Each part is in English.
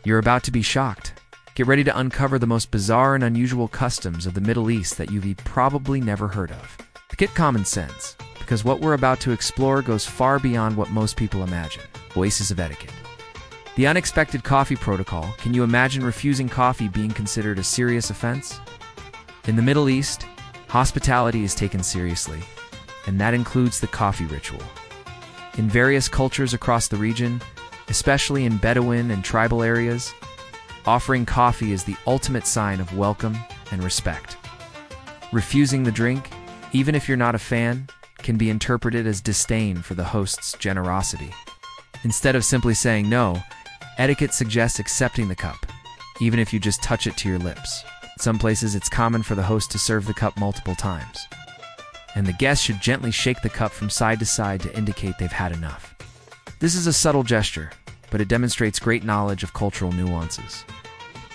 You're about to be shocked. Get ready to uncover the most bizarre and unusual customs of the Middle East that you've probably never heard of. Get common sense, because what we're about to explore goes far beyond what most people imagine. Voices of etiquette. The unexpected coffee protocol. Can you imagine refusing coffee being considered a serious offense? In the Middle East, hospitality is taken seriously, and that includes the coffee ritual. In various cultures across the region, especially in Bedouin and tribal areas, offering coffee is the ultimate sign of welcome and respect. Refusing the drink, even if you're not a fan, can be interpreted as disdain for the host's generosity. Instead of simply saying no, etiquette suggests accepting the cup, even if you just touch it to your lips. In some places, it's common for the host to serve the cup multiple times, and the guest should gently shake the cup from side to side to indicate they've had enough. This is a subtle gesture, but it demonstrates great knowledge of cultural nuances.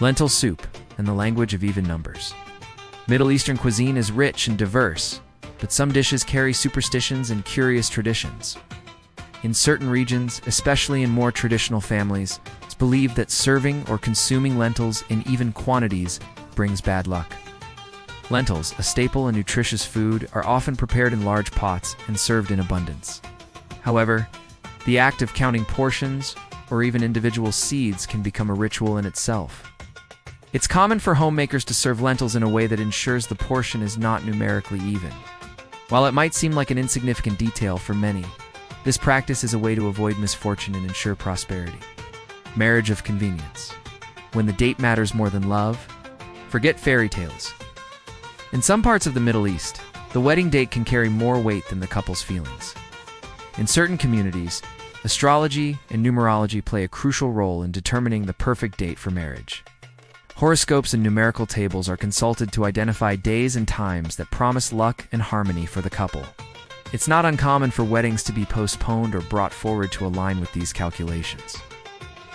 Lentil soup and the language of even numbers. Middle Eastern cuisine is rich and diverse, but some dishes carry superstitions and curious traditions. In certain regions, especially in more traditional families, it's believed that serving or consuming lentils in even quantities brings bad luck. Lentils, a staple and nutritious food, are often prepared in large pots and served in abundance. However, the act of counting portions or even individual seeds can become a ritual in itself. It's common for homemakers to serve lentils in a way that ensures the portion is not numerically even. While it might seem like an insignificant detail for many, this practice is a way to avoid misfortune and ensure prosperity. Marriage of convenience. When the date matters more than love, forget fairy tales. In some parts of the Middle East, the wedding date can carry more weight than the couple's feelings. In certain communities, astrology and numerology play a crucial role in determining the perfect date for marriage. Horoscopes and numerical tables are consulted to identify days and times that promise luck and harmony for the couple. It's not uncommon for weddings to be postponed or brought forward to align with these calculations.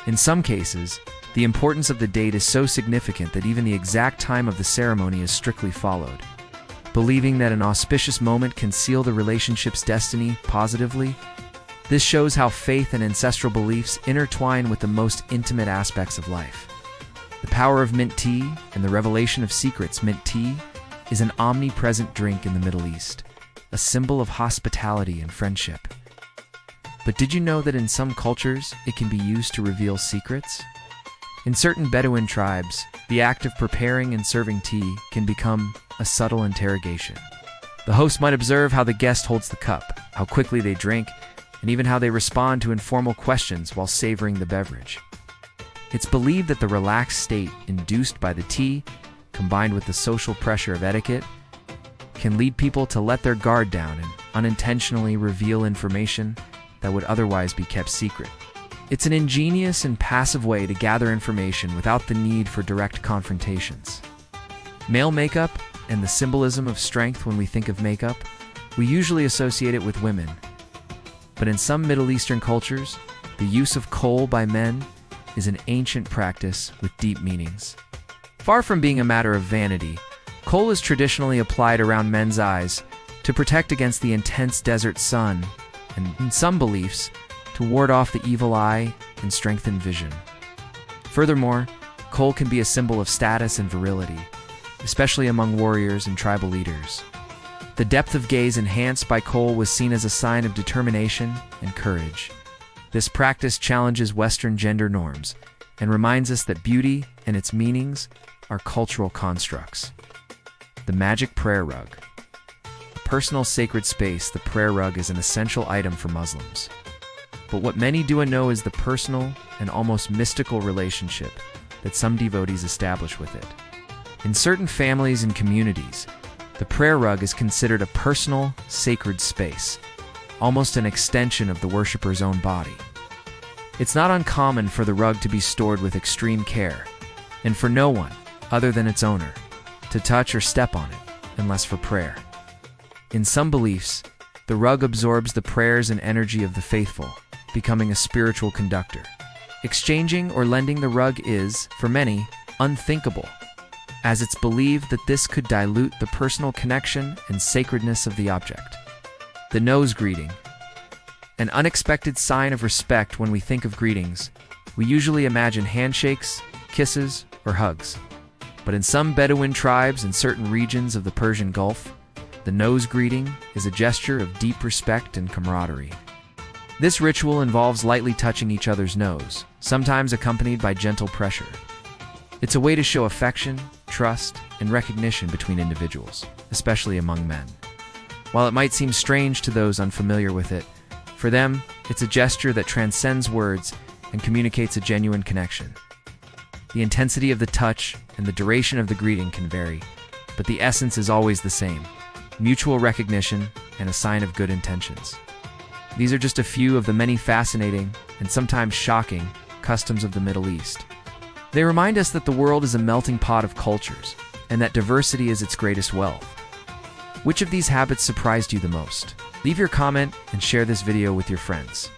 In some cases, the importance of the date is so significant that even the exact time of the ceremony is strictly followed. Believing that an auspicious moment can seal the relationship's destiny positively, this shows how faith and ancestral beliefs intertwine with the most intimate aspects of life. The power of mint tea and the revelation of secrets. Mint tea is an omnipresent drink in the Middle East, a symbol of hospitality and friendship. But did you know that in some cultures, it can be used to reveal secrets? In certain Bedouin tribes, the act of preparing and serving tea can become a subtle interrogation. The host might observe how the guest holds the cup, how quickly they drink, and even how they respond to informal questions while savoring the beverage. It's believed that the relaxed state induced by the tea, combined with the social pressure of etiquette, can lead people to let their guard down and unintentionally reveal information that would otherwise be kept secret. It's an ingenious and passive way to gather information without the need for direct confrontations. Male makeup and the symbolism of strength. When we think of makeup, we usually associate it with women. But in some Middle Eastern cultures, the use of kohl by men is an ancient practice with deep meanings. Far from being a matter of vanity, kohl is traditionally applied around men's eyes to protect against the intense desert sun and, in some beliefs, to ward off the evil eye and strengthen vision. Furthermore, kohl can be a symbol of status and virility, especially among warriors and tribal leaders. The depth of gaze enhanced by kohl was seen as a sign of determination and courage. This practice challenges Western gender norms and reminds us that beauty and its meanings are cultural constructs. The magic prayer rug. A personal sacred space, the prayer rug is an essential item for Muslims. But what many do not know is the personal and almost mystical relationship that some devotees establish with it. In certain families and communities, the prayer rug is considered a personal, sacred space, almost an extension of the worshipper's own body. It's not uncommon for the rug to be stored with extreme care, and for no one, other than its owner, to touch or step on it, unless for prayer. In some beliefs, the rug absorbs the prayers and energy of the faithful, becoming a spiritual conductor. Exchanging or lending the rug is, for many, unthinkable, as it's believed that this could dilute the personal connection and sacredness of the object. The nose greeting. An unexpected sign of respect. When we think of greetings, We usually imagine handshakes, kisses, or hugs. But in some Bedouin tribes in certain regions of the Persian Gulf, the nose greeting is a gesture of deep respect and camaraderie. This ritual involves lightly touching each other's nose, sometimes accompanied by gentle pressure. It's a way to show affection, trust, and recognition between individuals, especially among men. While it might seem strange to those unfamiliar with it, for them, it's a gesture that transcends words and communicates a genuine connection. The intensity of the touch and the duration of the greeting can vary, but the essence is always the same: mutual recognition and a sign of good intentions. These are just a few of the many fascinating and sometimes shocking customs of the Middle East. They remind us that the world is a melting pot of cultures and that diversity is its greatest wealth. Which of these habits surprised you the most? Leave your comment and share this video with your friends.